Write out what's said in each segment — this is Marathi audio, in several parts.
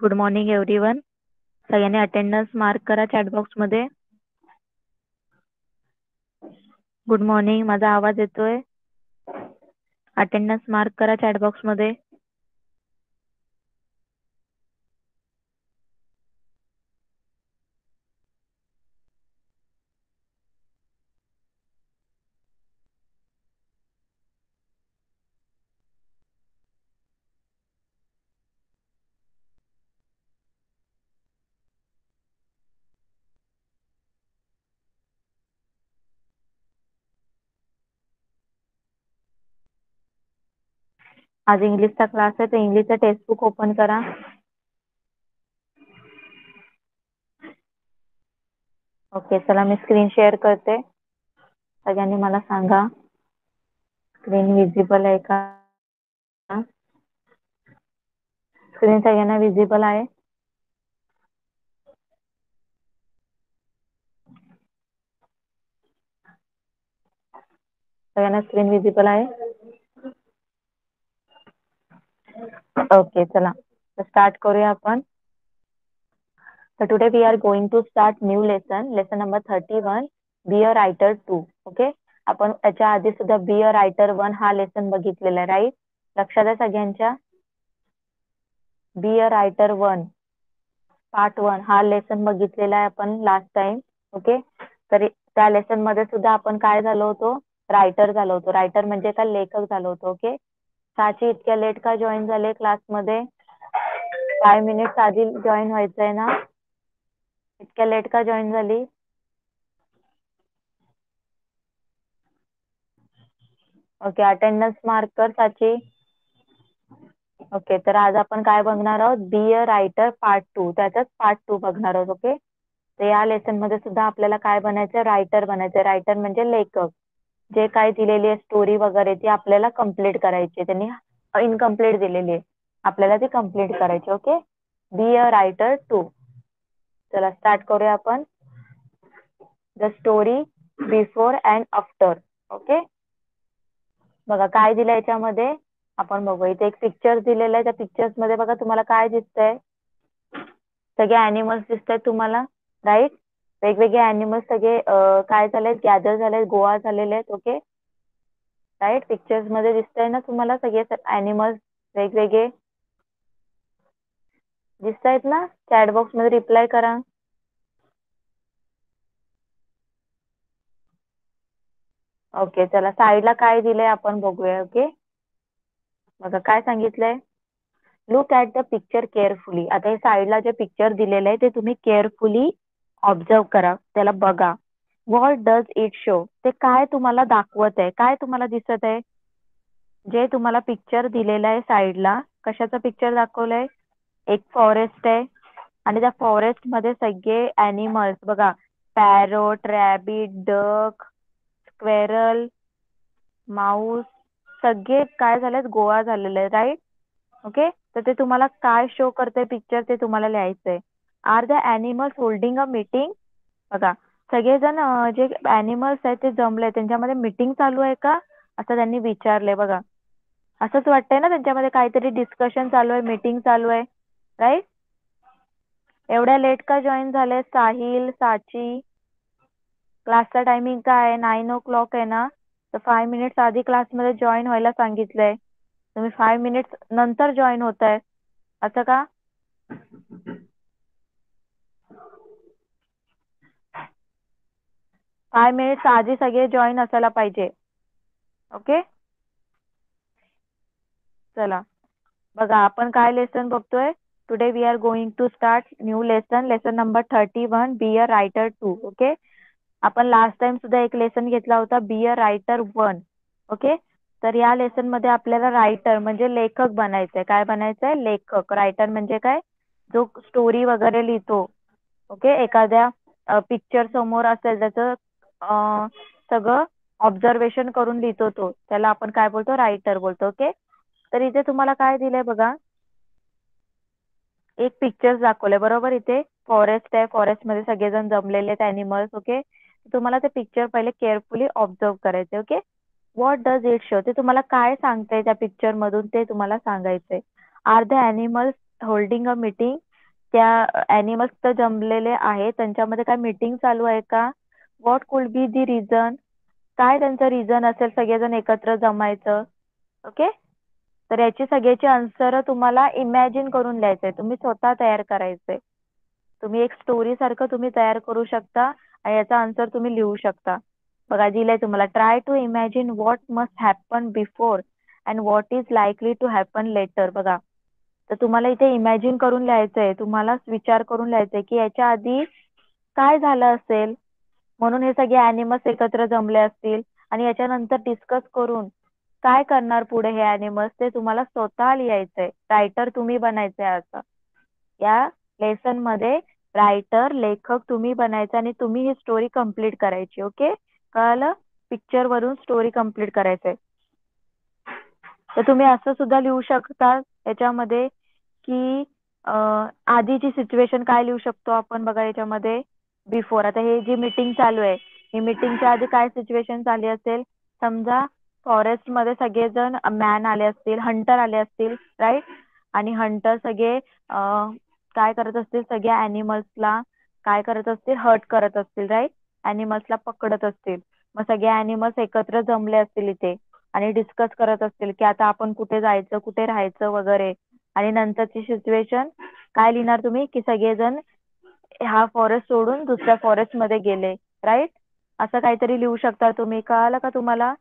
Good morning everyone. सगळ्यांनी अटेंडन्स मार्क करा चॅट बॉक्स मध्ये. Good morning. माझा आवाज येतोय? अटेंडन्स मार्क करा चॅट बॉक्स मध्ये. आज इंग्लिशचा क्लास आहे, तर इंग्लिशचं टेक्स्ट बुक ओपन करा. ओके, चला मी स्क्रीन शेअर करते. सगळ्यांनी मला सांगा स्क्रीन विजिबल आहे का? स्क्रीन सगळ्यांना विजिबल आहे? सगळ्यांना स्क्रीन विजिबल आहे? ओके, चला तर स्टार्ट करूया आपण. So today we are going to start new lesson number 31, be a writer 2. Okay, आपण याच्या आधी सुद्धा बी अ रायटर 1 हा लेसन बघितलेला आहे, राईट? लक्षात आहे सगळ्यांच्या? बी अ रायटर 1 पार्ट 1 हा लेसन बघितलेला आहे आपण लास्ट टाइम. ओके, तर त्या लेसन मध्ये सुद्धा आपण काय झालो होतो? रायटर झालो होतो. रायटर म्हणजे काय? लेखक झालो होतो. ओके, साची इतक्या लेट का जॉईन झाले क्लासमध्ये? 5 मिनिट्स आधी जॉईन व्हायचंय ना? इतक्या लेट का जॉईन झाली? ओके, अटेंडन्स मार्क कर साची. ओके, तर आज आपण काय बघणार आहोत? बी अ रायटर पार्ट 2, त्याचाच पार्ट 2 बघणार आहोत. ओके, तर या लेसन मध्ये सुद्धा आपल्याला काय बनायचं? रायटर बनायचं. रायटर म्हणजे लेखक. जे काय दिलेली आहे स्टोरी वगैरे ती आपल्याला कम्प्लीट करायची. त्यांनी इनकम्प्लीट दिलेली आहे, आपल्याला ती कम्प्लीट करायची. Okay, B a writer 2. चला स्टार्ट करूया आपण. The story before and after. Okay, बघा काय दिलं याच्यामध्ये आपण बघू. इथे एक पिक्चर दिलेलं आहे. त्या पिक्चर्स मध्ये बघा तुम्हाला काय दिसतंय? सगळे अॅनिमल्स दिसत आहेत तुम्हाला, राईट? वेगवेगळे अॅनिमल्स सगळे काय झालेत? गॅदर झालेत, गोळा झालेले आहेत. Okay, right? पिक्चर्स मध्ये दिसतंय ना तुम्हाला सगळे अॅनिमल्स वेगवेगळे दिसत आहेत ना? चॅट बॉक्स मध्ये रिप्लाय करा. ओके, चला साईडला काय दिलंय आपण बघूया. ओके, बघा काय सांगितलंय? Look at the picture carefully. आता हे साईडला जे पिक्चर दिलेलं आहे ते तुम्ही केअरफुली ऑब्झर्व करा, त्याला बघा. What does it show? ते काय तुम्हाला दाखवत आहे? काय तुम्हाला दिसत आहे? जे तुम्हाला पिक्चर दिलेलं आहे साईडला, कशाचं पिक्चर दाखवलंय? एक फॉरेस्ट आहे आणि त्या फॉरेस्ट मध्ये सगळे अॅनिमल्स बघा, parrot, rabbit, duck, squirrel, Mouse, सगळे काय झालेत? गोळा झालेले आहे, राईट? ओके, तर ते तुम्हाला काय शो करते पिक्चर ते तुम्हाला लिहायचंय. Are the animals holding a meeting? बघा सगळेजण जे अॅनिमल्स आहेत ते जमले, त्यांच्यामध्ये मीटिंग चालू आहे का असं त्यांनी विचारलंय. बघा असंच वाटतंय ना, त्यांच्यामध्ये काहीतरी डिस्कशन चालू आहे, मीटिंग चालू आहे, राईट? एवढ्या लेट का जॉईन झाले? साहिल, साची, क्लासचा टायमिंग काय आहे? 9 o'clock आहे ना, तर 5 मिनिट्स आधी क्लासमध्ये जॉईन व्हायला सांगितलंय. तुम्ही 5 मिनिट्स नंतर जॉईन होत आहे, असं का? 5 मिनिट्स आधी सगळे जॉईन असायला पाहिजे. ओके, चला बघा आपण काय लेसन बघतोय. Today we are going to start new lesson number 31, be a writer 2. Okay, आपण लास्ट टाइम सुद्धा एक लेसन घेतला होता, बी अ रायटर 1. ओके, तर या लेसन मध्ये आपल्याला रायटर म्हणजे लेखक बनायचंय. काय बनायचंय? लेखक. रायटर म्हणजे काय? जो स्टोरी वगैरे लिहितो. ओके, एखाद्या पिक्चर समोर असेल त्याचं सगळं ऑब्झर्वेशन करून लिहितो तो, त्याला आपण काय बोलतो? रायटर बोलतो. ओके, तर इथे तुम्हाला काय दिलंय बघा, एक पिक्चर दाखवलंय बरोबर. इथे फॉरेस्ट आहे, फॉरेस्ट मध्ये सगळेजण जमलेले आहेत अॅनिमल्स. ओके, तुम्हाला ते पिक्चर पहिले केअरफुली ऑब्झर्व करायचे. Okay, what does it show? ते तुम्हाला काय सांगतंय त्या पिक्चर मधून ते तुम्हाला सांगायचंय. Are the animals holding a meeting. त्या अॅनिमल्स तर जमलेले आहेत, त्यांच्यामध्ये काय मीटिंग चालू आहे का? What could be the reason? काय त्यांचं रिझन असेल सगळेजण एकत्र जमायचं? ओके. तर याची सगळ्याची आन्सर तुम्हाला इमॅजिन करून लिहायचंय, तुम्ही स्वतः तयार करायचंय. तुम्ही एक स्टोरी सारखं तुम्ही तयार करू शकता आणि याचा आन्सर तुम्ही लिहू शकता. बघा दिलंय तुम्हाला, try to imagine what must happen before and what is likely to happen later. बघा, तर तुम्हाला इथे इमॅजिन करून लिहायचंय, तुम्हाला विचार करून लिहायचंय की याच्या आधी काय झालं असेल, म्हणून हे सगळे अॅनिमल्स एकत्र जमले असतील आणि याच्यानंतर डिस्कस करून काय करणार पुढे हे अॅनिमल्स ते तुम्हाला स्वतः लिहायचंय. रायटर तुम्ही बनायचंय. असं या लेसन मध्ये रायटर लेखक तुम्ही बनायचं आणि तुम्ही ही स्टोरी कम्प्लीट करायची. ओके, कळलं? पिक्चर वरून स्टोरी कम्प्लीट करायचंय. तर तुम्ही असं सुद्धा लिहू शकता याच्यामध्ये की आधीची सिच्युएशन काय लिहू शकतो आपण. बघा याच्यामध्ये बिफोर, आता हे जी मीटिंग चालू आहे, ही मीटिंगच्या आधी काय सिच्युएशन झाली असेल? समजा फॉरेस्ट मध्ये सगळेजण मॅन आले असतील, हंटर आले असतील, राईट? आणि हंटर सगळे काय करत असतील, सगळ्या अॅनिमल्सला काय करत असतील? हर्ट करत असतील, राईट? अॅनिमल्सला पकडत असतील. मग सगळे अॅनिमल्स एकत्र जमले असतील इथे आणि डिस्कस करत असतील की आता आपण कुठे जायचं, कुठे राहायचं वगैरे. आणि नंतरची सिच्युएशन काय लिहिणार तुम्ही की सगळेजण हा फॉरेस्ट सोडून दुसऱ्या फॉरेस्ट मध्ये गेले, राईट? असं काहीतरी लिहू शकता तुम्ही. कळालं का तुम्हाला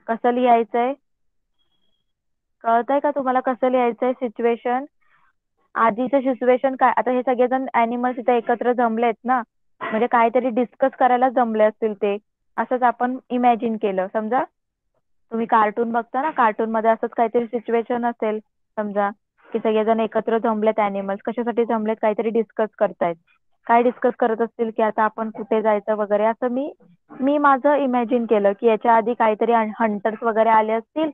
कसं लिहायचंय? कळतंय का तुम्हाला कसं लिहायचंय सिच्युएशन? आधीचं सिच्युएशन काय, आता हे सगळेजण अॅनिमल्स इथे एकत्र जमलेत ना, म्हणजे काहीतरी डिस्कस करायला जमले असतील ते, असंच आपण इमॅजिन केलं. समजा तुम्ही कार्टून बघता ना, कार्टून मध्ये असंच काहीतरी सिच्युएशन असेल. समजा की सगळेजण एकत्र जमलेत अॅनिमल्स, कशासाठी जमलेत? काहीतरी डिस्कस करतायत. काय डिस्कस करत असतील की आता आपण कुठे जायचं वगैरे. असं मी मी माझं इमॅजिन केलं की याच्या आधी काहीतरी हंटर्स वगैरे आले असतील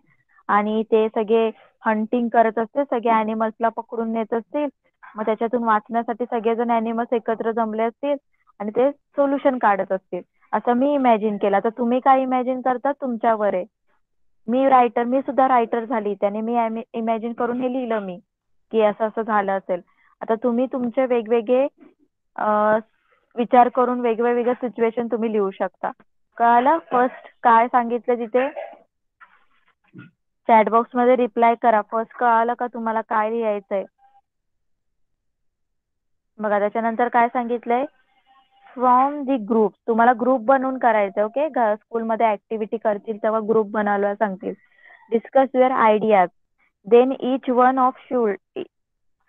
आणि ते सगळे हंटिंग करत असतील, सगळे अॅनिमल्सला पकडून नेत असतील. मग त्याच्यातून वाचण्यासाठी सगळेजण अॅनिमल्स एकत्र जमले असतील आणि ते सोल्युशन काढत असतील. असं मी इमॅजिन केलं. तर तुम्ही काय इमॅजिन करता तुमच्यावर आहे. मी सुद्धा रायटर झाली, त्याने मी इमॅजिन करून हे लिहिलं मी की असं असं झालं असेल. आता तुम्ही तुमचे वेगवेगळे अं, विचार करून वेगवेगळ्या सिच्युएशन तुम्ही लिहू शकता. कळालं? फर्स्ट काय सांगितलं तिथे चॅट बॉक्स मध्ये रिप्लाय करा. फर्स्ट कळालं का तुम्हाला काय लिहायचंय? बघा त्याच्यानंतर काय सांगितलंय, फ्रॉम दी ग्रुप. तुम्हाला ग्रुप बनवून करायचं. ओके, स्कूलमध्ये ऍक्टिव्हिटी करतील तेव्हा ग्रुप बनवायला सांगतील. Discuss your ideas, then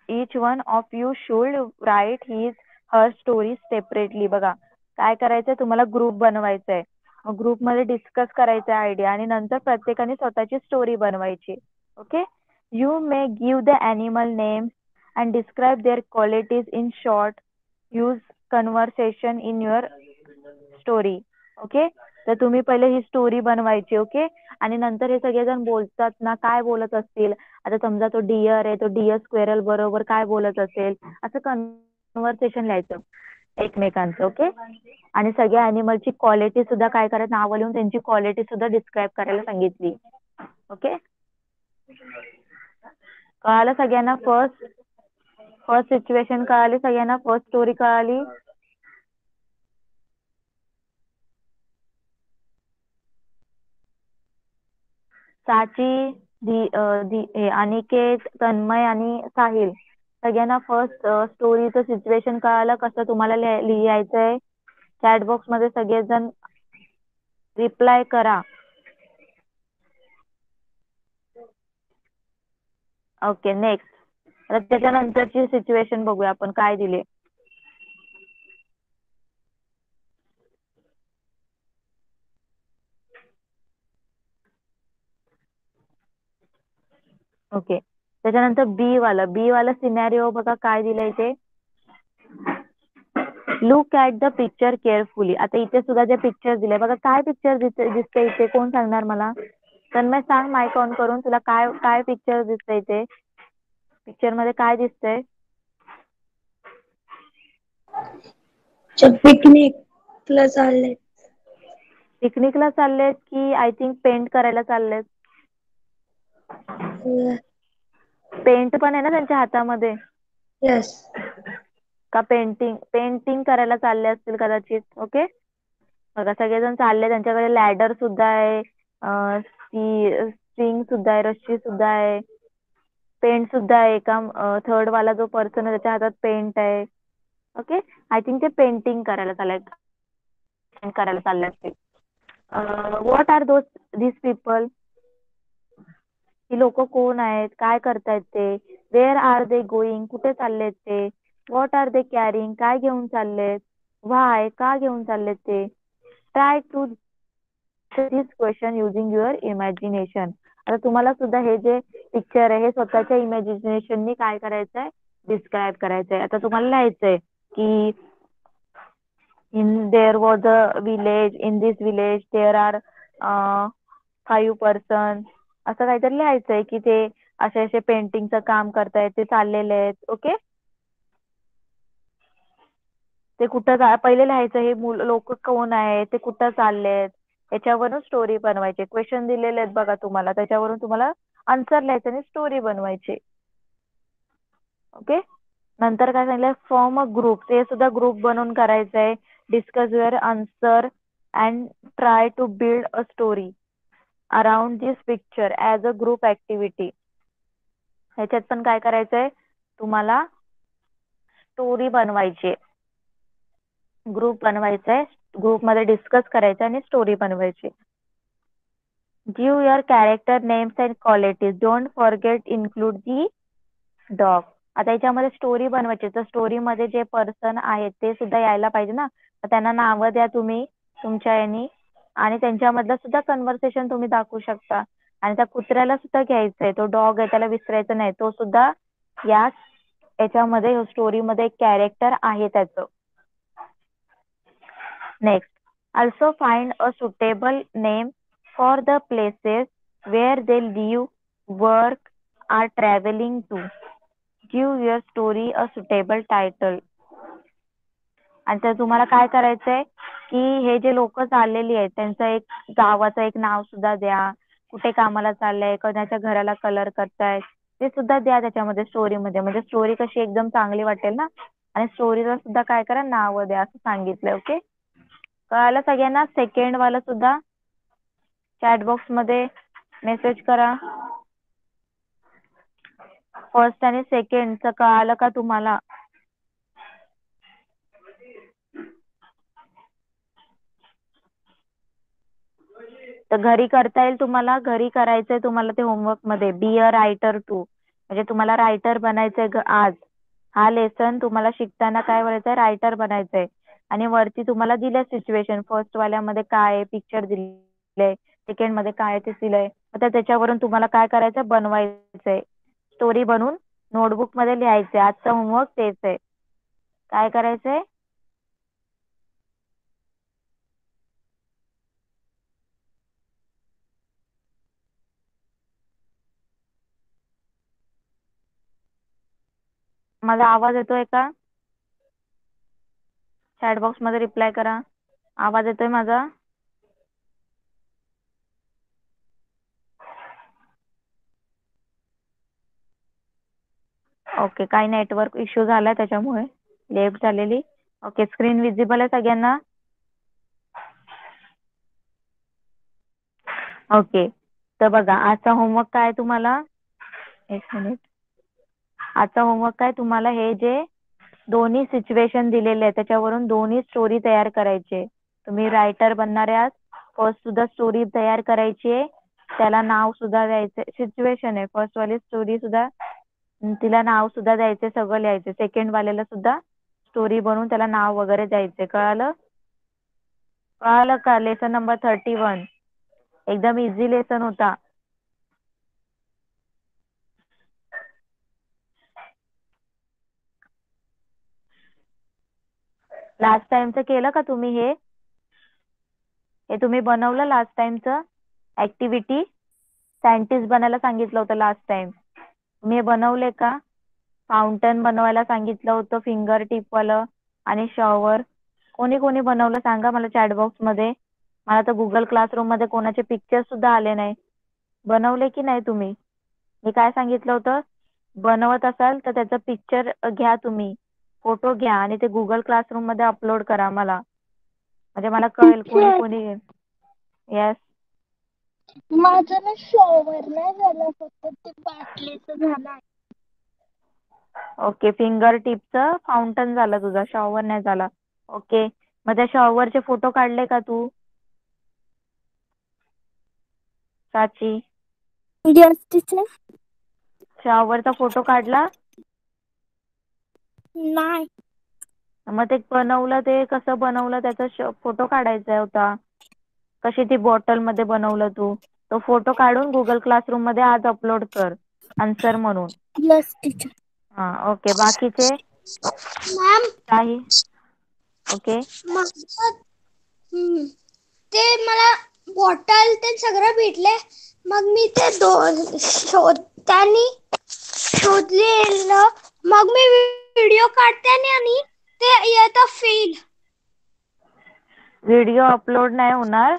each one of you should write his her story separately. बघा काय करायचंय, तुम्हाला ग्रुप बनवायचंय. ग्रुप मध्ये डिस्कस करायचं आयडिया आणि नंतर प्रत्येकाने स्वतःची स्टोरी बनवायची. Okay, you may give the animal names and describe their qualities in short. Use conversation in your story. Okay, तर तुम्ही पहिले ही स्टोरी बनवायची. ओके, आणि नंतर हे सगळेजण बोलतात ना, काय बोलत असतील. आता समजा तो डिअर आहे, तो डिअर स्क्वेरल बरोबर काय बोलत असेल, असं कन्व्हर्सेशन लिहायचं एकमेकांचं. ओके, आणि सगळ्या अॅनिमलची क्वालिटी सुद्धा काय करायचं, नावं लिहून त्यांची क्वालिटी सुद्धा डिस्क्राईब करायला सांगितली. ओके, कळालं सगळ्यांना? फर्स्ट फर्स्ट सिच्युएशन कळाली सगळ्यांना? फर्स्ट स्टोरी कळाली? साची, अनिकेत, तन्मय आणि साहिल सगळ्यांना फर्स्ट स्टोरीचं सिच्युएशन कळालं कसं तुम्हाला लिहायचंय? चॅट बॉक्स मध्ये सगळेजण रिप्लाय करा. Okay, next. आता त्याच्यानंतरची सिच्युएशन बघूया आपण काय दिले. ओके, त्याच्यानंतर बी वाला सिनॅरिओ बघा काय दिलंय ते. Look at the picture carefully. आता इथे सुद्धा जे पिक्चर दिले बघा, काय पिक्चर दिसते इथे, कोण सांगणार मला? तन्मय सांग माईक ऑन करून, तुला काय काय पिक्चर दिसतंय इथे? पिक्चर मध्ये काय दिसतंय? पिकनिकला चालले. पिकनिकला चाललेत की आय थिंक पेंट करायला चाललेत. पेंट पण आहे ना त्यांच्या हातामध्ये. येस. का पेंटिंग पेंटिंग करायला चालले असतील कदाचित. ओके, बघा सगळेजण चालले, त्यांच्याकडे लॅडर सुद्धा आहे, स्ट्रिंग सुद्धा आहे, रस्सी सुद्धा आहे, पेंट सुद्धा आहे. एका थर्ड वाला जो पर्सन आहे त्याच्या हातात पेंट आहे. ओके, आय थिंक ते पेंटिंग करायला चालले असतील. What are this people? ही लोक कोण आहेत, काय करतायत ते? Where are they going? कुठे चाललेत ते? What are they carrying? काय घेऊन चाललेत? व्हाय? का घेऊन चाललेत ते? Try to this question using your imagination. आता तुम्हाला सुद्धा हे जे पिक्चर आहे हे स्वतःच्या इमॅजिनेशननी काय करायचंय, डिस्क्राईब करायचंय. आता तुम्हाला लिहायचंय की there was a village, in this village there are 5 person. असं काहीतरी लिहायचंय की ते असे असे पेंटिंगचं काम करतायत, ते चाललेले आहेत. ओके, ते कुठं पहिले लिहायचं हे लोक कोण आहेत, ते कुठं चाललेत, याच्यावरून स्टोरी बनवायची. क्वेश्चन दिलेले आहेत बघा तुम्हाला, त्याच्यावरून तुम्हाला आन्सर लिहायचं आणि स्टोरी बनवायची. ओके, नंतर काय सांगितलं, फॉर्म अ ग्रुप. ते सुद्धा ग्रुप बनवून करायचंय. Discuss your answer and try to build a story around this picture as a group activity. ह्याच्यात पण काय करायचंय तुम्हाला, स्टोरी बनवायची, ग्रुप बनवायचा, ग्रुपमध्ये डिस्कस करायचं आणि स्टोरी बनवायची. Give your character names and qualities, don't forget include the dog. आता याच्यामध्ये स्टोरी बनवायची, तर स्टोरीमध्ये जे पर्सन आहेत ते सुद्धा यायला पाहिजे ना. तर त्यांना नावं द्या तुम्ही तुमच्या यांनी, आणि त्यांच्यामधलं सुद्धा कन्व्हर्सेशन तुम्ही दाखवू शकता. आणि त्या कुत्र्याला सुद्धा घ्यायचंय, तो डॉग आहे त्याला विसरायचं नाही, तो सुद्धा या याच्यामध्ये स्टोरीमध्ये एक कॅरेक्टर आहे त्याचं. Next, also find a suitable name for the places where they live, work, are traveling to. Give your story a suitable title. आणि तर तुम्हाला काय करायचंय की हे जे लोक चाललेली आहेत त्यांचं एक गावाचं एक नाव सुद्धा द्या, कुठे कामाला चाललंय, कोणाच्या घराला कलर करतायत, ते सुद्धा द्या त्याच्यामध्ये स्टोरीमध्ये. म्हणजे स्टोरी कशी एकदम चांगली वाटेल ना. आणि स्टोरीला सुद्धा काय करा, नावं द्या असं सांगितलंय. ओके, कळालं सगळ्यांना? सेकंड वाला सुद्धा चॅट बॉक्स मध्ये मेसेज करा. फर्स्ट आणि सेकंडचं कळालं का तुम्हाला? तर घरी करता येईल तुम्हाला, घरी करायचंय तुम्हाला ते होमवर्क मध्ये. बी अ रायटर टू, म्हणजे तुम्हाला रायटर बनायचंय आज. हा लेसन तुम्हाला शिकताना काय करायचंय, रायटर बनायचंय. आणि वरती तुम्हाला दिलंय सिच्युएशन, फर्स्ट वाल्यामध्ये काय आहे, पिक्चर दिलंय, सेकंड मध्ये काय आहे ते दिलंय. आता त्याच्यावरून तुम्हाला काय करायचंय, बनवायचंय, स्टोरी बनवून नोटबुक मध्ये लिहायचंय. आजचं होमवर्क तेच आहे. काय करायचंय, माझा आवाज येतोय का? चॅट बॉक्स मध्ये रिप्लाय करा. आवाज येतोय माझा? ओके, काही नेटवर्क इश्यू झालाय त्याच्यामुळे लेफ्ट झालेली. ओके, स्क्रीन विजिबल आहे सगळ्यांना? ओके, तर बघा आजचा होमवर्क काय तुम्हाला, एक मिनिट. आजचा होमवर्क काय तुम्हाला, हे जे दोन्ही सिच्युएशन दिलेले आहेत त्याच्यावरून दोन्ही स्टोरी तयार करायची. तुम्ही रायटर बनणार आहात, फर्स्ट सुद्धा स्टोरी तयार करायची आहे, त्याला नाव सुद्धा द्यायचंय. सिच्युएशन आहे, फर्स्ट वाली स्टोरी सुद्धा तिला नाव सुद्धा द्यायचे, सगळं लिहायचं. सेकंड वाल्याला सुद्धा स्टोरी बनवून त्याला नाव वगैरे द्यायचे. कळालं? कळालं का? लेसन नंबर 31 एकदम इझी लेसन होता. लास्ट टाइमचं केलं का तुम्ही? हे तुम्ही बनवलं लास्ट टाइमचं ऍक्टिव्हिटी? सायंटिस्ट बनायला सांगितलं होतं लास्ट टाइम, तुम्ही हे बनवले का? फाउंटन बनवायला सांगितलं होतं, फिंगर टिप वालं, आणि शॉवर. कोणी कोणी बनवलं सांगा मला चॅट बॉक्स मध्ये. मला तर गुगल क्लासरूम मध्ये कोणाचे पिक्चर सुद्धा आले नाही. बनवले की नाही तुम्ही? मी काय सांगितलं होतं, बनवत असाल तर त्याचा पिक्चर घ्या तुम्ही, फोटो घ्या आणि ते गुगल क्लासरूम मध्ये अपलोड करा मला, म्हणजे मला कळेल कोणी टीचर कोणी. येस. माझं ना शॉवर नाही झालं, फक्त ते बाटलीचं झालं. ओके, फिंगर टिपचं फाउंटन झालं तुझा, शॉवर नाही झाला. ओके, मग त्या शॉवरचे फोटो काढले का तू साची? Yes teacher. शॉवरचा फोटो काढला? नाही. मग ते बनवलं, ते कसं बनवलं त्याचा फोटो काढायचा होता. कशी ती बॉटल मध्ये बनवलं तू, तो फोटो काढून गुगल क्लासरूम मध्ये आज अपलोड कर आन्सर म्हणून. Yes teacher. हा ओके, बाकीचे मॅम काही. ओके. ते मला बॉटल ते सगळं भेटले, मग मी ते शोधलेलं, मग मी व्हिडिओ काढते आणि ते येतं फेल. व्हिडिओ अपलोड नाही होणार,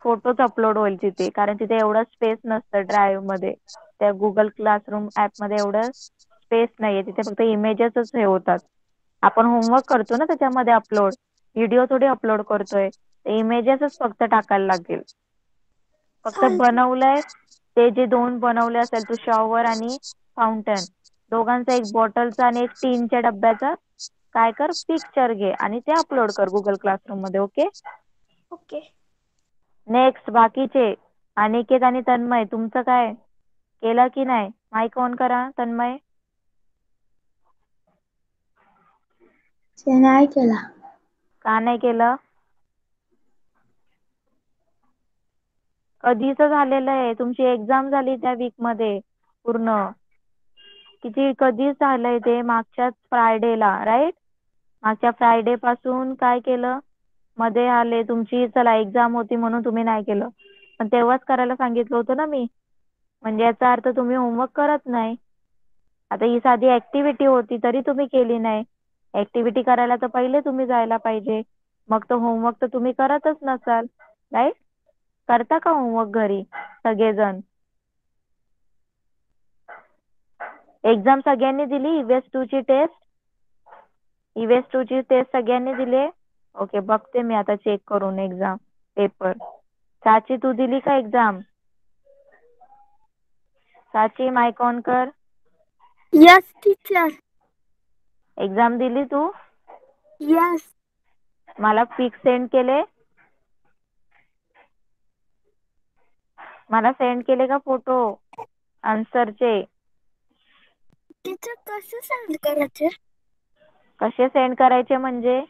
फोटोच अपलोड होईल तिथे, कारण तिथे एवढं स्पेस नसतं ड्राईव्ह मध्ये. त्या गुगल क्लासरूम ऍप मध्ये एवढं स्पेस नाहीये, तिथे फक्त इमेजेसच हे होतात. आपण होमवर्क करतो ना त्याच्यामध्ये अपलोड, व्हिडिओ थोडी अपलोड करतोय. इमेजेसच फक्त टाकायला लागेल. फक्त चालते. बनवलंय ते जे दोन बनवले असेल तू, शॉवर आणि फाउंटन, दोघांचा, एक बॉटलचा आणि एक टीनच्या डब्याचा, काय कर पिक्चर घे आणि ते अपलोड कर गुगल क्लासरूम मध्ये. ओके. ओके. नेक्स्ट बाकीचे अनिकेत आणि तन्मय, तुमचं काय केलं की नाही? माईक ऑन करा तन्मय. नाही केला. का नाही केलं? कधीच झालेलं आहे, तुमची एक्झाम झाली त्या वीक मध्ये पूर्ण. किती कधीच झालंय ते, मागच्या फ्रायडेला राईट. मागच्या फ्रायडे पासून काय केलं, मध्ये आले तुमची, चला एक्झाम होती म्हणून तुम्ही नाही केलं, पण तेव्हाच करायला सांगितलं होतं ना मी. म्हणजे याचा अर्थ तुम्ही होमवर्क करत नाही. आता ही साधी ऍक्टिव्हिटी होती तरी तुम्ही केली नाही. ऍक्टिव्हिटी करायला तर पहिले तुम्ही जायला पाहिजे, मग तो होमवर्क तर तुम्ही करतच नसाल, राईट. करता का होमवर्क घरी सगळेजण? एक्झाम सगळ्यांनी दिली? ईव्हीएस 2 ची टेस्ट, ईव्हीएस 2 ची टेस्ट सगळ्यांनी दिली? ओके, बघते मी आता चेक करून एक्झाम पेपर. साची तू दिली का एक्झाम? साची माईक ऑन कर. Yes teacher. एक्झाम दिली तू? यस. मला पिक सेंड केले? मला सेंड केले का फोटो आन्सरचे? टीचर कसं सेंड करायचे? कसे सेंड करायचे म्हणजे?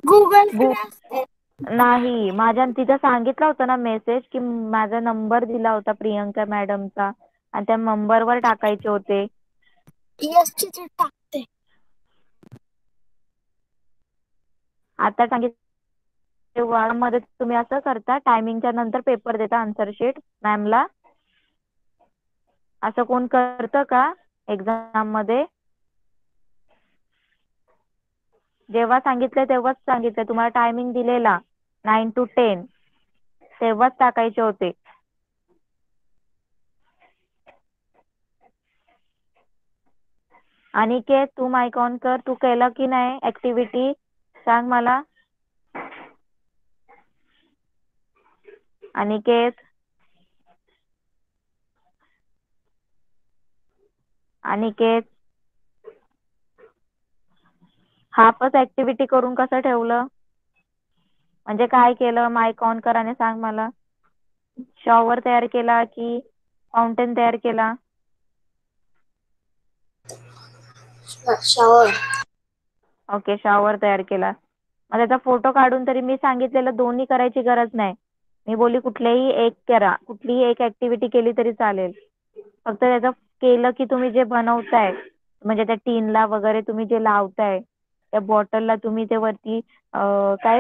गुगल गु क्लास. नाही, माझ्या तिथं सांगितलं होतं ना मेसेज, की माझा नंबर दिला होता प्रियंका मॅडमचा आणि त्या नंबरवर टाकायचे होते. यस टीचर, टाकते. आता सांगितलं मध्ये तुम्ही असं करता, टायमिंगच्या नंतर पेपर देता आन्सर शीट मॅमला? असं कोण करतं का एक्झाम मध्ये? जेव्हा सांगितलं तेव्हाच सांगितलं, तुम्हाला टायमिंग दिलेला 9 to 10, तेव्हाच टाकायचे होते. अनिकेत तू माईक ऑन कर, तू केलं की नाही ऍक्टिव्हिटी सांग मला. अनिकेत, अनिकेत, हाफच ऍक्टिव्हिटी करून कसं ठेवलं? म्हणजे काय केलं? माईक ऑन कर आणि सांग मला. शॉवर तयार केला की फाउंटेन तयार केला? शॉवर. ओके, शॉवर तयार केला. मग त्याचा फोटो काढून, तरी मी सांगितलेलं दोन्ही करायची गरज नाही. मी बोलली कुठल्याही एक करा, कुठलीही एक ऍक्टिव्हिटी केली तरी चालेल. फक्त त्याचं केलं की तुम्ही जे बनवताय, म्हणजे त्या टीनला वगैरे तुम्ही जे लावताय, त्या बॉटलला तुम्ही ते वरती काय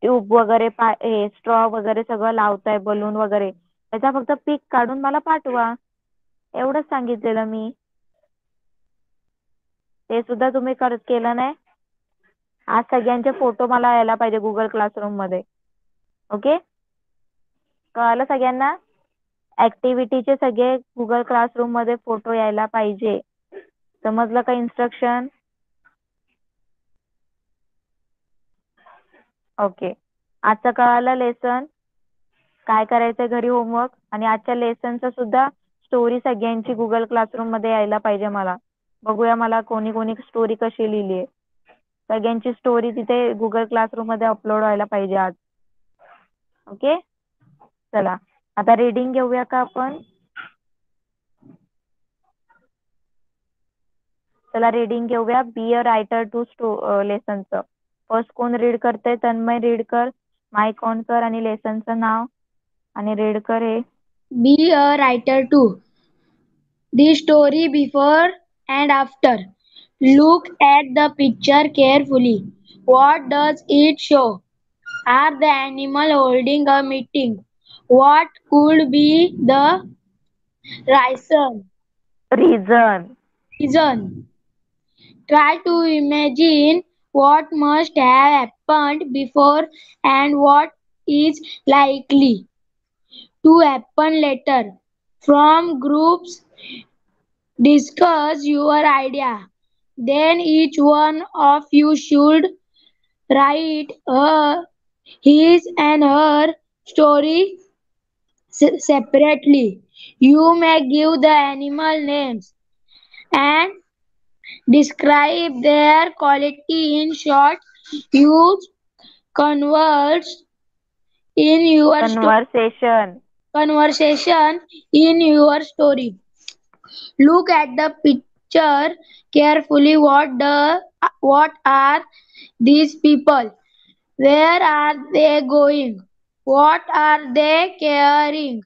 ट्यूब वगैरे हे स्ट्रॉ वगैरे सगळं लावताय, बलून वगैरे, त्याचा फक्त पिक काढून मला पाठवा, एवढंच सांगितलेलं मी. ते सुद्धा तुम्ही केलं नाही. आज सगळ्यांचे फोटो मला यायला पाहिजे गुगल क्लासरूम मध्ये. ओके, कळालं सगळ्यांना? ऍक्टिव्हिटीचे सगळे गुगल क्लासरूम मध्ये फोटो यायला पाहिजे. समजलं का इन्स्ट्रक्शन? ओके. आजचं कळालं लेसन, काय करायचंय घरी होमवर्क, आणि आजच्या लेसनचं सुद्धा स्टोरी सगळ्यांची गुगल क्लासरूम मध्ये यायला पाहिजे मला. बघूया मला कोणी कोणी स्टोरी कशी लिहिली आहे. सगळ्यांची स्टोरी तिथे गुगल क्लासरूम मध्ये अपलोड व्हायला पाहिजे आज. ओके, चला आता रीडिंग घेऊया का आपण? चला रीडिंग घेऊया. बी अ रायटर टू लेसनचं. फर्स्ट कोण रीड करते? तन्मय रीड कर, माईक ऑन कर आणि लेसनचं नाव आणि रीड कर हे. Be a writer too. The story before and after. Look at the picture carefully. What does it show? Are the animal holding a meeting? What could be the reason? Reason. Try to imagine what must have happened before and what is likely to happen later. From groups, discuss your idea. Then each one of you should write his and her story separately. You may give the animal names and describe their quality in short. Use converse in your conversation in your story. Look at the picture carefully. What are these people? Where are they going? What are they carrying?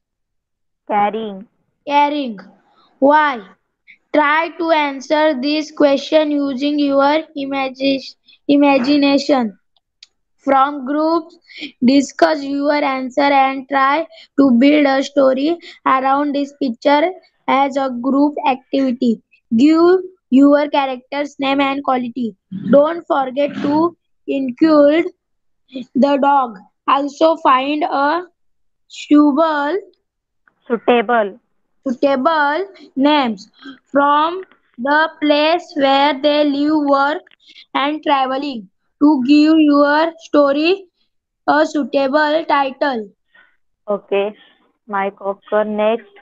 Why? Try to answer this question using your imagination. From groups, discuss your answer and try to build a story around this picture as a group activity. Give your character's name and quality. Don't forget to include the dog. Also find a suitable suitable names from the place where they live, work, and traveling to give your story a suitable title. Okay, mike off कर. नेक्स्ट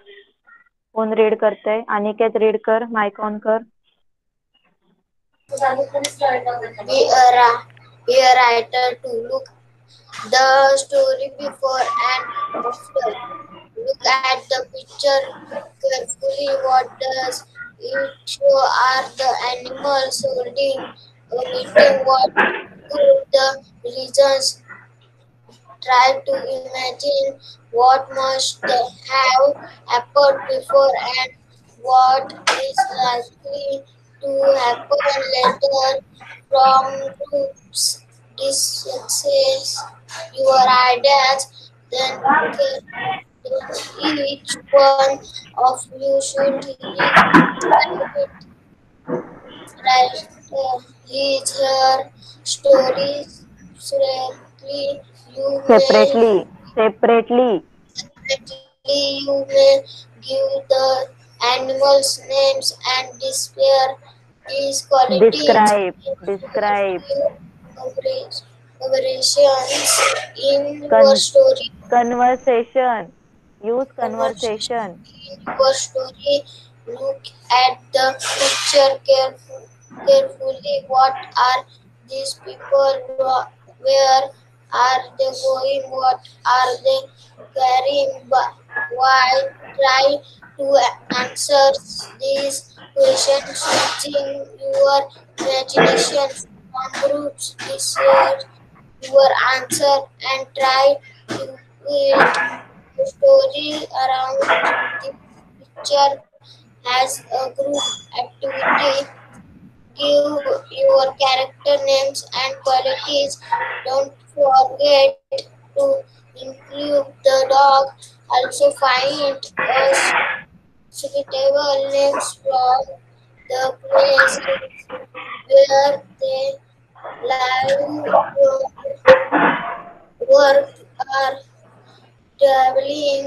कोण रीड करतंय? अनिकेत रीड कर, माईक ऑन कर. Be a writer to look the story before and after. Look at the picture carefully. What does it show? Are the animals holding a meeting? What could the reasons? Try to imagine what must have happened before and what is likely to happen later. From groups, discuss your ideas, then each one of you should write his her stories separately. You may Separately. You may give the animals names and display these qualities Describe. conversations in your story. Conversation. Use Conversation conversation. in your story. Look at the picture carefully. What are these people? Where are they going? What are they carrying? Why? Try to answer these questions using your imagination. From groups, research your answer and try to build a story around the picture as a group activity. Give your character names and qualities. Don't forget to include the dog. Also find a suitable names from the places where they live, work, or traveling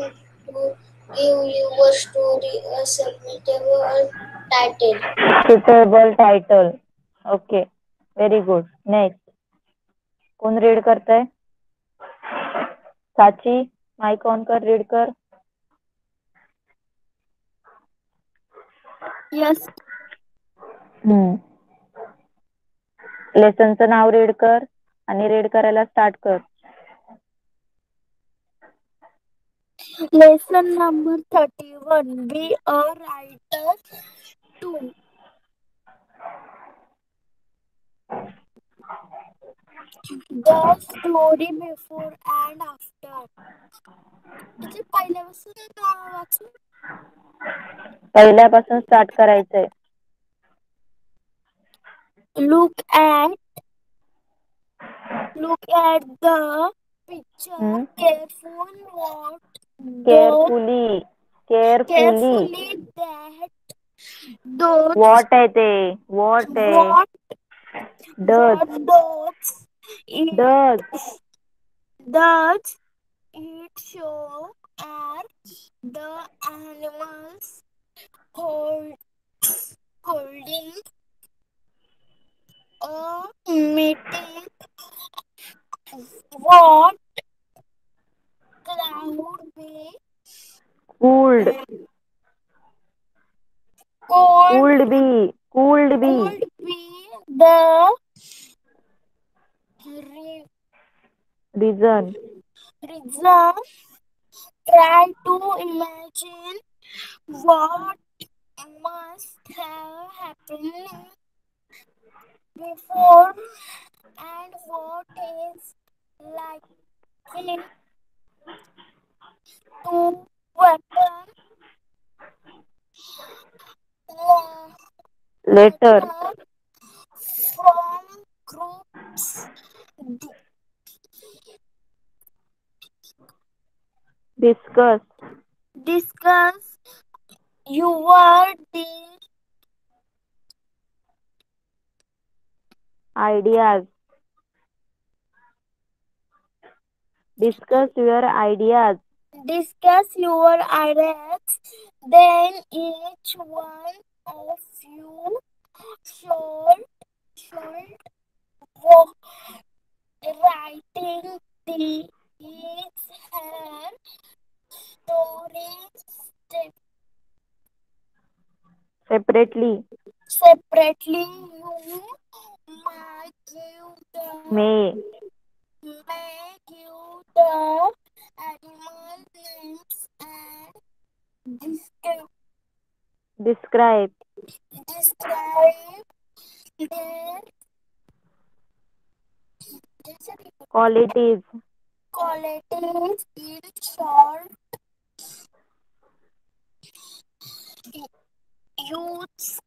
to. Give your story a suitable title. Suitable title. Okay, very good. Next कोण रीड करतंय? साची, माईक ऑन कर, रीड कर. Yes. लेसनचं नाव रीड कर आणि रीड करायला स्टार्ट कर. Lesson number 31. Be a writer too. The story before and after. म्हणजे पहिल्यापासून वाचू. पहिल्यापासून स्टार्ट करायचंय. Look at the picture हम्म. carefully carefully. that those what आहे ते? व्हॉट आहे? what does. those does. does it show are the animals hold, holding a meeting? What cloud be could. cold could be. Could be. could be the re- reason. reason? Try to imagine what must have happened before and what is likely to happen later. later. From groups discuss. discuss your ideas. Discuss your ideas. discuss your ideas. Then each one of you should writing the his her story separately. separately. You might give the may. may give the animal names and describe. describe their qualities. qualities in short. Use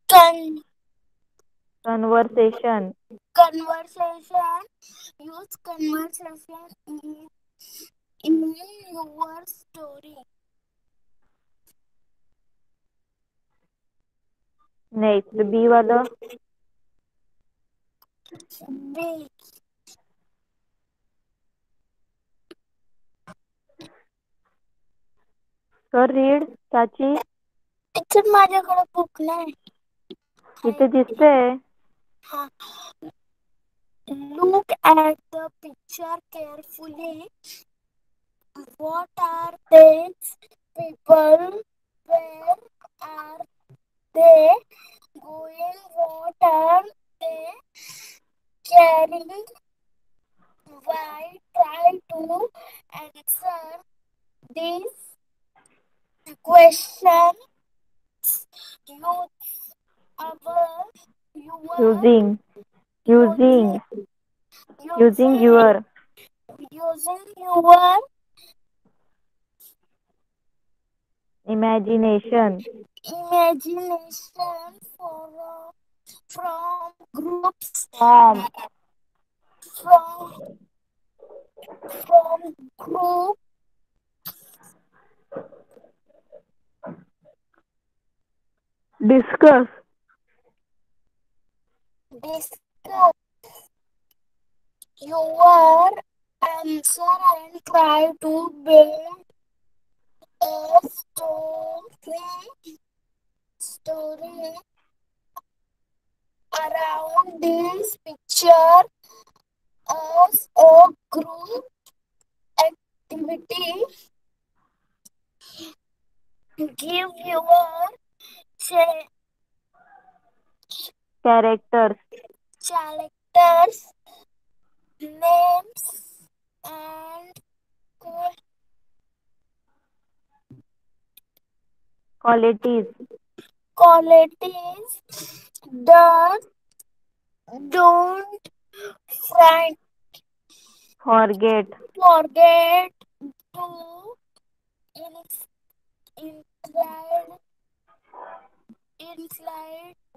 conversation. conversation. Use conversation in your story. Next B वालं. B. कर रीड. साची. इथे माझ्याकडे बुक नाही. इथे दिसतंय. हा. Look at the picture carefully. What are these people? Where are they going? What are they carrying? Why? Try to answer these questions. Use our your using. Using. using using using your. using your imagination. imagination for from groups form. from from group discuss. discuss your answer and try to build a group activity. Give your characters, characters names and qualities, qualities that don't fright, forget, forget to include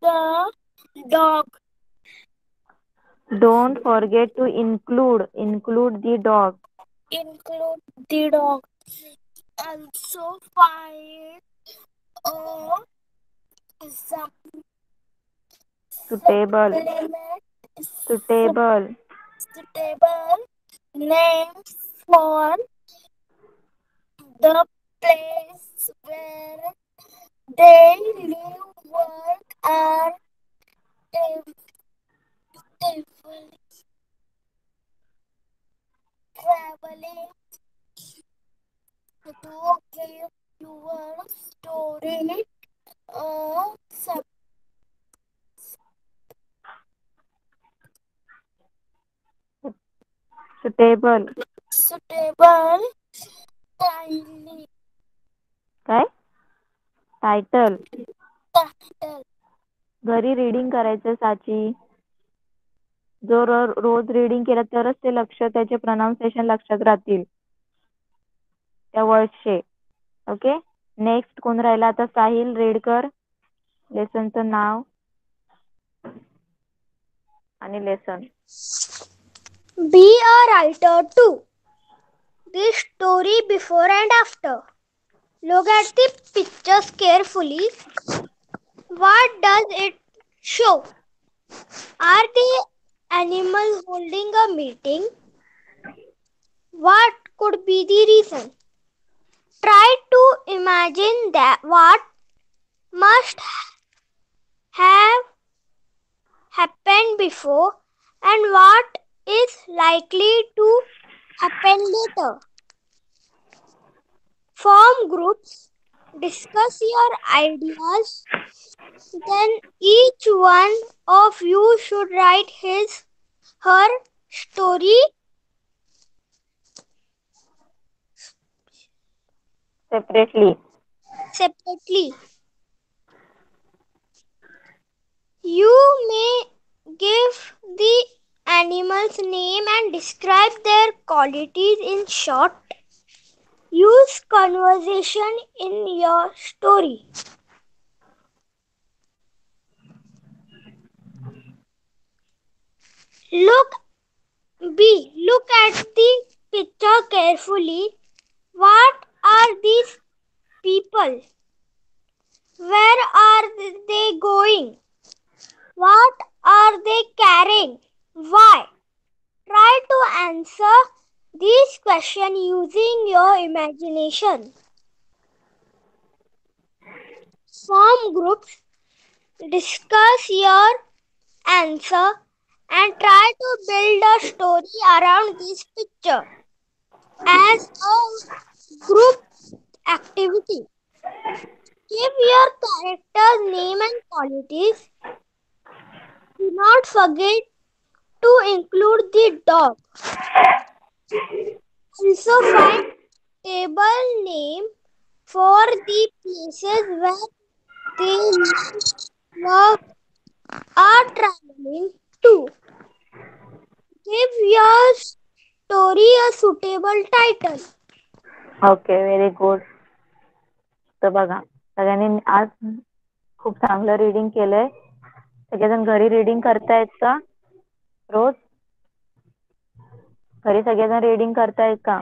the dog. don't forget to include the dog, Include the dog. Also find a some suitable, supplement suitable, suitable names for the place where they live, work, and travel- traveling to give your story a suitable, suitable title. काय टायटल. Title. घरी रीडिंग करायचं साची. जो रोज रीडिंग केलं तरच ते त्याचे प्रोनाउन्सिएशन लक्षात राहतील त्या वर्ड्सचे. ओके, नेक्स्ट कोण राहिला आता? साहिल, रीड कर लेसनचं नाव आणि lesson. Be a writer too. This story before and after. Look at the pictures carefully. What does it show? Are the animals holding a meeting? What could be the reason? Try to imagine that what must have happened before and what is likely to happen later. Form groups, discuss your ideas, then each one of you should write her story separately. You may give the animals name and describe their qualities in short. Use conversation in your story. Look at the picture carefully. What are these people? Where are they going? What are they carrying? Why? Try to answer these questions using your imagination. Form groups, discuss your answer, and try to build a story around this picture as a group activity. Give your character's name and qualities. Do not forget to include the dog. Also find table name for the places where they live, work, are traveling to. Give your story a suitable title. Okay, very good. तर बघा, सगळ्यांनी आज खूप चांगलं रीडिंग केलंय. सगळेजण घरी रीडिंग करतायत का रोज? घरी सगळेजण रीडिंग करतायत का?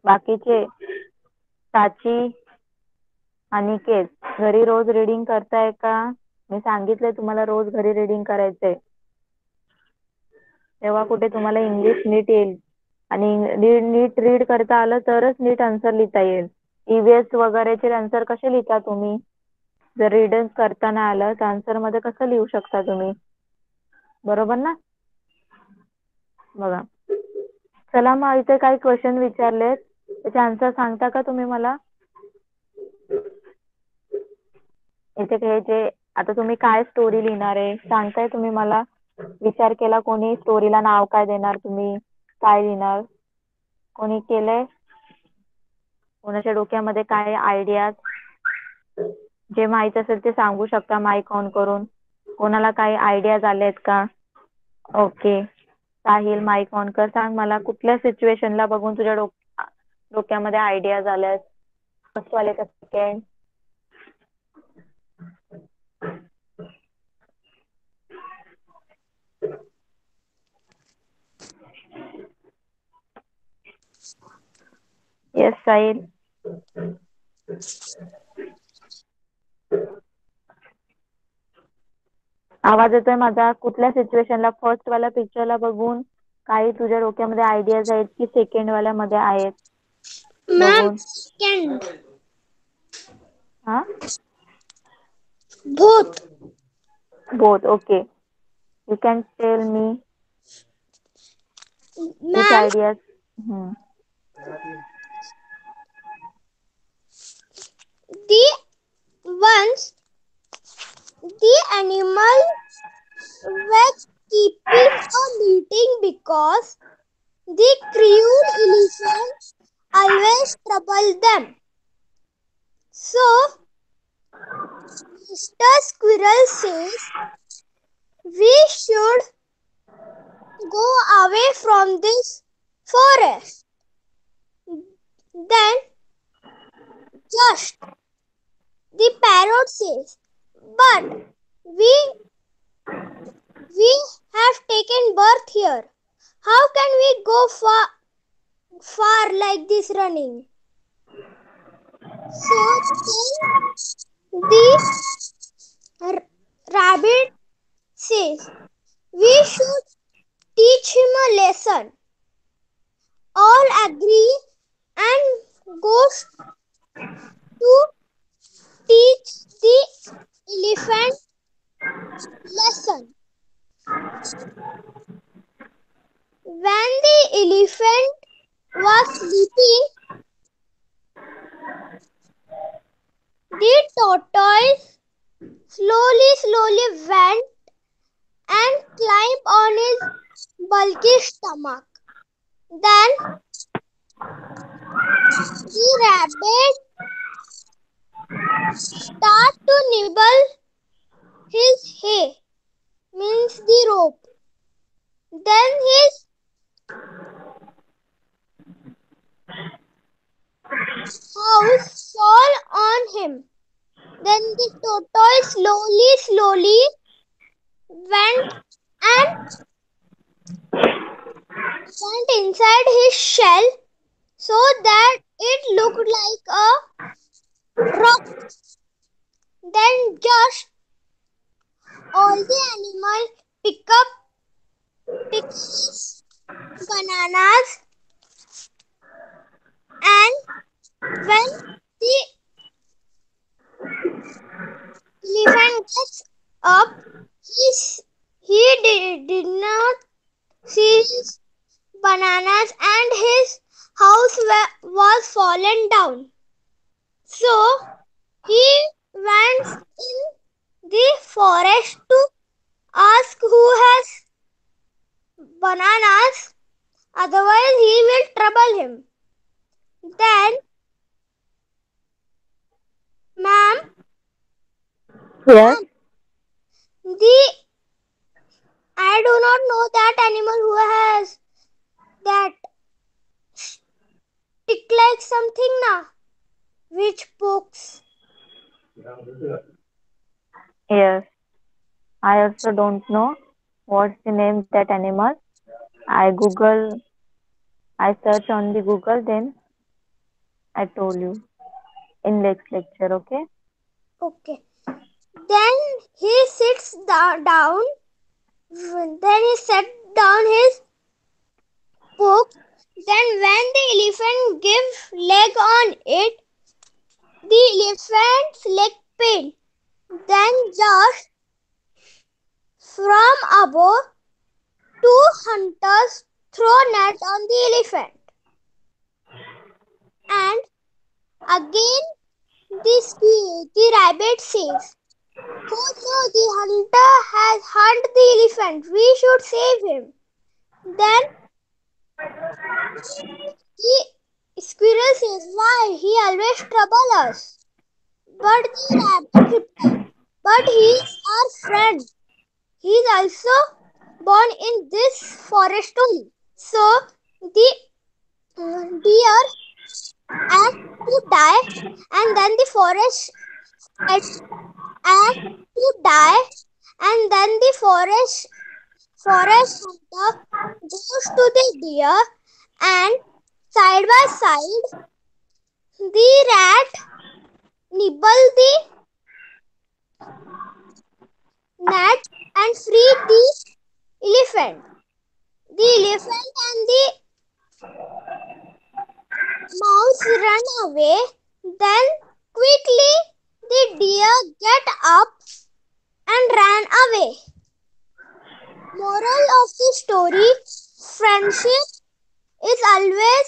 बाकीचे साची, अनिकेत घरी रोज रीडिंग करताय का? मी सांगितलंय तुम्हाला रोज घरी रीडिंग करायचंय. तेव्हा कुठे तुम्हाला इंग्लिश नीट येईल आणि नीट रीड करता आलं तरच नीट आन्सर लिहिता येईल. ईव्हीएस वगैरेचे आन्सर कसे लिहिता तुम्ही? जर रीडिंग करता नाही आलं तर आन्सर मध्ये कसं लिहू शकता तुम्ही? बरोबर ना? बघा. चला मग इथे काही क्वेश्चन विचारलेत, त्याचे आन्सर सांगता का तुम्ही मला? इथे हे जे आता तुम्ही काय स्टोरी लिहिणार आहे सांगताय तुम्ही मला? विचार केला कोणी? स्टोरीला नाव काय देणार तुम्ही? काय लिहिणार? कोणी केलंय? कोणाच्या डोक्यामध्ये काय आयडिया? जे माहित असेल ते सांगू शकता माईक ऑन करून. कोणाला काही आयडियाज आलेत का? ओके. साहिल माईक ऑन कर. सांग मला कुठल्या सिच्युएशनला बघून तुझ्या डोक्यामध्ये आयडियाज आल्यात? फर्स्ट वाले का सेकंड? येस साहिल. आवाज येतोय माझा? कुठल्या सिच्युएशनला, फर्स्ट वाला पिक्चरला बघून काही तुझ्या डोक्यामध्ये आयडियाज आहेत की सेकंड वाल्यामध्ये आहेत मैम बघून? सेकंड हा, भूत. Both. Okay, you can tell me which ma'am ideas. the once the animals were keeping a meeting because the cruel elephant always troubled them. So Mr. Squirrel says we should go away from this forest. Then just the parrot says, but we have taken birth here. How can we go far like this running? So then the rabbit says, we should teach him a lesson. All agree and goes to teach the elephant lesson. When the elephant was sleeping, the tortoise slowly went and climbed on his bulky stomach. Then the rabbit started to nibble his hay, means the rope. Then his house fell on him. Then the tortoise slowly went inside his shell so that it looked like a rock. Then just all the animals pick his bananas, and when the elephant gets up, he did not see his bananas and his house was fallen down. So he went in the forest to ask who has bananas, otherwise he will trouble him. Then, ma'am, Yes. I do not know that animal who has that stick like something na, which pokes. Yes. I also don't know what's the name of that animal. I search on the Google, then I told you in next lecture, okay? Okay. Then he sits down. Then he set down his poke. Then when the elephant gives leg on it, the elephant's leg pain. Then just from above, two hunters throw net on the elephant. And again the rabbit says, "Oh no, the hunter has hunted the elephant. We should save him." Then the squirrel says, "Why? He always troubles us." But the rabbit replies, "But he is our friend. He is also born in this forest only." So the deer asked to die, and then the forest asked to die, and then the forest hunter goes to the deer, and side by side the rat nibble the net and free the elephant. The elephant and the mouse run away. Then quickly the deer get up and ran away. Moral of the story: friendship is always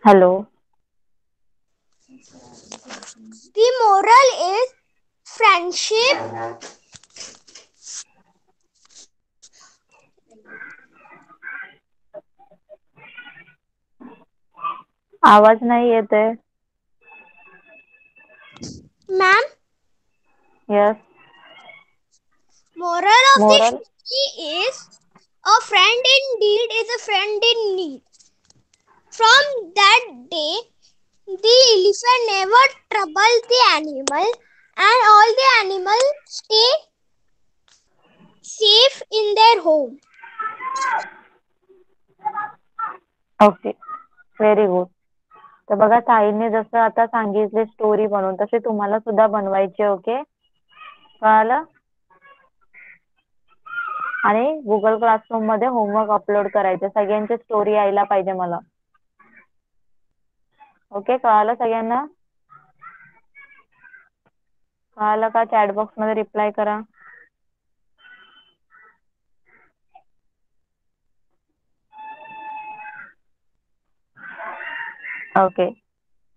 Hello. the moral is friendship आवाज नाही येत आहे. ma'am. Yes. Moral of the Moral. story is a friend in need is a friend in need. From that day, the elephant never troubled the animal, and all the animals stay safe in their home. Okay, very good. तर बघा, साईने जसं आता सांगितले स्टोरी बनवून, तसे तुम्हाला सुद्धा बनवायचे. ओके, कळालं? आणि गुगल क्लासरूम मध्ये होमवर्क अपलोड करायचे. सगळ्यांची स्टोरी यायला पाहिजे मला. ओके, कळालं सगळ्यांना? कळालं का? चॅट बॉक्स मध्ये रिप्लाय करा. ओके,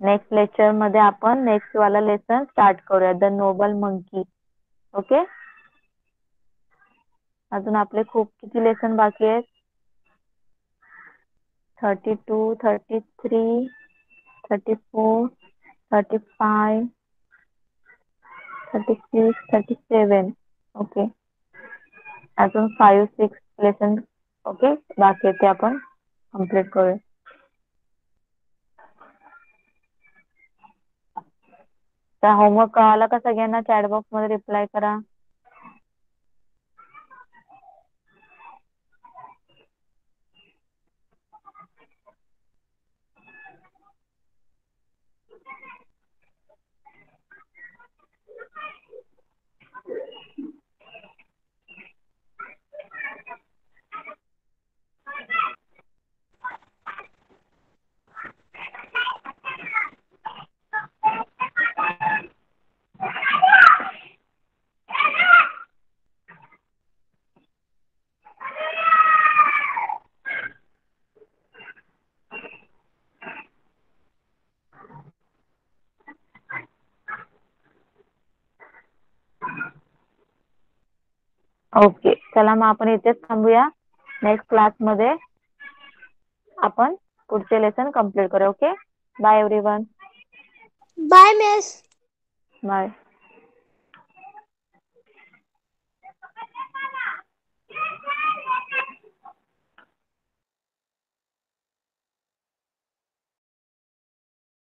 नेक्स्ट लेक्चर मध्ये आपण नेक्स्ट वाला लेसन स्टार्ट करूया, द नोबल मंकी. ओके, अजून आपले खूप किती लेसन बाकी आहेत? 32, 33, 34, 35, 36, 37. ओके, अजून 5-6 लेसन ओके बाकी आहेत, ते आपण कम्प्लीट करूया. तर होमवर्क कळाला का सगळ्यांना? चॅट बॉक्स मध्ये रिप्लाय करा. ओके, चला मग आपण इथेच थांबूया. नेक्स्ट क्लास मध्ये आपण पुढचे लेसन कम्प्लीट करूया. Okay, bye everyone. Bye, miss. Bye.